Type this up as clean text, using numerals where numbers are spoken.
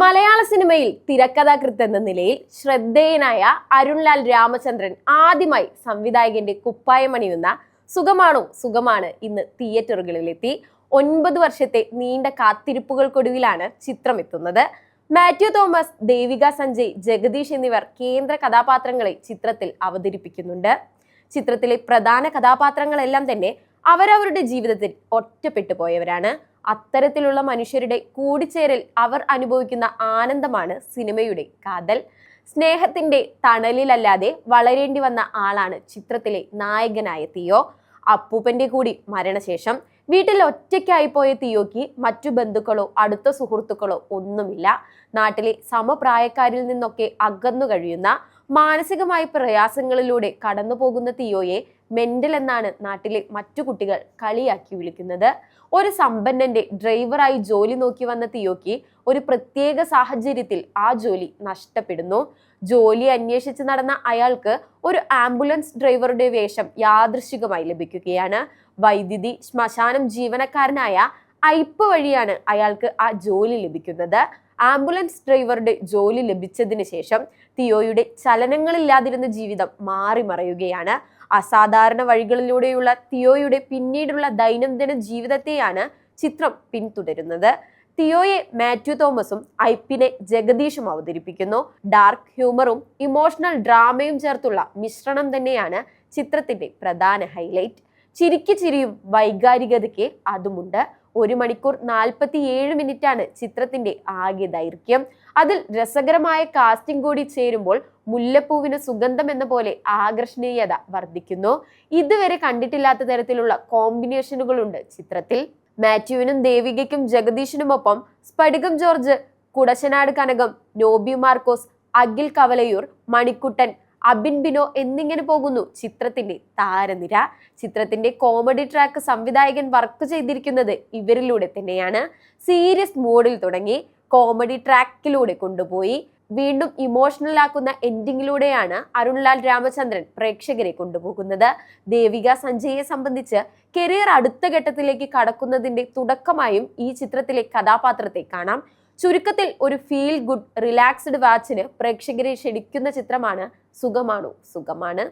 മലയാള സിനിമയിൽ തിരക്കഥാകൃത്ത് എന്ന നിലയിൽ ശ്രദ്ധേയനായ അരുൺലാൽ രാമചന്ദ്രൻ ആദ്യമായി സംവിധായകന്റെ കുപ്പായമണിയുന്ന സുഖമാണോ സുഖമാണ് ഇന്ന് തിയേറ്ററുകളിലെത്തി. 9 വർഷത്തെ നീണ്ട കാത്തിരിപ്പുകൾക്കൊടുവിലാണ് ചിത്രം എത്തുന്നത്. മാത്യു തോമസ്, ദേവിക സഞ്ജയ്, ജഗദീഷ് എന്നിവർ കേന്ദ്ര കഥാപാത്രങ്ങളെ ചിത്രത്തിൽ അവതരിപ്പിക്കുന്നുണ്ട്. ചിത്രത്തിലെ പ്രധാന കഥാപാത്രങ്ങളെല്ലാം തന്നെ അവരവരുടെ ജീവിതത്തിൽ ഒറ്റപ്പെട്ടു പോയവരാണ്. അത്തരത്തിലുള്ള മനുഷ്യരുടെ കൂടിച്ചേരൽ അവർ അനുഭവിക്കുന്ന ആനന്ദമാണ് സിനിമയുടെ കാതൽ. സ്നേഹത്തിന്റെ തണലിലല്ലാതെ വളരേണ്ടി വന്ന ആളാണ് ചിത്രത്തിലെ നായകനായ തിയോ. അപ്പൂപ്പന്റെ കൂടി മരണശേഷം വീട്ടിൽ ഒറ്റയ്ക്കായി പോയ തിയോയ്ക്ക് മറ്റു ബന്ധുക്കളോ അടുത്ത സുഹൃത്തുക്കളോ ഒന്നുമില്ല. നാട്ടിലെ സമപ്രായക്കാരിൽ നിന്നൊക്കെ അകന്നു കഴിയുന്ന മാനസികമായ പ്രയാസങ്ങളിലൂടെ കടന്നു പോകുന്ന തിയോയെ മെന്റൽ എന്നാണ് നാട്ടിലെ മറ്റു കുട്ടികൾ കളിയാക്കി വിളിക്കുന്നത്. ഒരു സമ്പന്നന്റെ ഡ്രൈവറായി ജോലി നോക്കി വന്ന തിയോയ്ക്ക് ഒരു പ്രത്യേക സാഹചര്യത്തിൽ ആ ജോലി നഷ്ടപ്പെടുന്നു. ജോലി അന്വേഷിച്ച് നടന്ന അയാൾക്ക് ഒരു ആംബുലൻസ് ഡ്രൈവറുടെ വേഷം യാദൃശ്ചികമായി ലഭിക്കുകയാണ്. വൈദ്യുതി ശ്മശാനം ജീവനക്കാരനായ ഐപ്പ് വഴിയാണ് അയാൾക്ക് ആ ജോലി ലഭിക്കുന്നത്. ആംബുലൻസ് ഡ്രൈവറുടെ ജോലി ലഭിച്ചതിന് ശേഷം തിയോയുടെ ചലനങ്ങളില്ലാതിരുന്ന ജീവിതം മാറി മറയുകയാണ്. അസാധാരണ വഴികളിലൂടെയുള്ള തിയോയുടെ പിന്നീടുള്ള ദൈനംദിന ജീവിതത്തെയാണ് ചിത്രം പിന്തുടരുന്നത്. തിയോയെ മാത്യു തോമസും ഐപ്പിനെ ജഗദീഷും അവതരിപ്പിക്കുന്നു. ഡാർക്ക് ഹ്യൂമറും ഇമോഷണൽ ഡ്രാമയും ചേർത്തുള്ള മിശ്രണം തന്നെയാണ് ചിത്രത്തിന്റെ പ്രധാന ഹൈലൈറ്റ്. ചിരിക്ക് ചിരിയും വൈകാരികതയ്ക്ക് അതുമുണ്ട്. 1 മണിക്കൂർ 47 മിനിറ്റാണ് ചിത്രത്തിന്റെ ആകെ ദൈർഘ്യം. അതിൽ രസകരമായ കാസ്റ്റിംഗ് കൂടി ചേരുമ്പോൾ മുല്ലപ്പൂവിന് സുഗന്ധം എന്ന പോലെ ആകർഷണീയത വർദ്ധിക്കുന്നു. ഇതുവരെ കണ്ടിട്ടില്ലാത്ത തരത്തിലുള്ള കോമ്പിനേഷനുകളുണ്ട് ചിത്രത്തിൽ. മാത്യുവിനും ദേവികയ്ക്കും ജഗദീഷിനുമൊപ്പം സ്ഫടികം ജോർജ്, കുടശനാട് കനകം, നോബി മാർക്കോസ്, അഖിൽ കവലയൂർ, മണിക്കുട്ടൻ, അബിൻ ബിനോ എന്നിങ്ങനെ പോകുന്നു ചിത്രത്തിന്റെ താരനിര. ചിത്രത്തിന്റെ കോമഡി ട്രാക്ക് സംവിധായകൻ വർക്ക് ചെയ്തിരിക്കുന്നത് ഇവരിലൂടെ തന്നെയാണ്. സീരിയസ് മൂഡിൽ തുടങ്ങി കോമഡി ട്രാക്കിലൂടെ കൊണ്ടുപോയി വീണ്ടും ഇമോഷണൽ ആക്കുന്ന എൻഡിങ്ങിലൂടെയാണ് അരുൺലാൽ രാമചന്ദ്രൻ പ്രേക്ഷകരെ കൊണ്ടുപോകുന്നത്. ദേവിക സഞ്ജയെ സംബന്ധിച്ച് കരിയർ അടുത്ത ഘട്ടത്തിലേക്ക് കടക്കുന്നതിന്റെ തുടക്കമായും ഈ ചിത്രത്തിലെ കഥാപാത്രത്തെ കാണാം. ചുരുക്കത്തിൽ ഒരു ഫീൽ ഗുഡ് റിലാക്സ്ഡ് വാച്ചിന് പ്രേക്ഷകരെ ക്ഷണിക്കുന്ന ചിത്രമാണ് സുഖമാണോ സുഖമാണ്.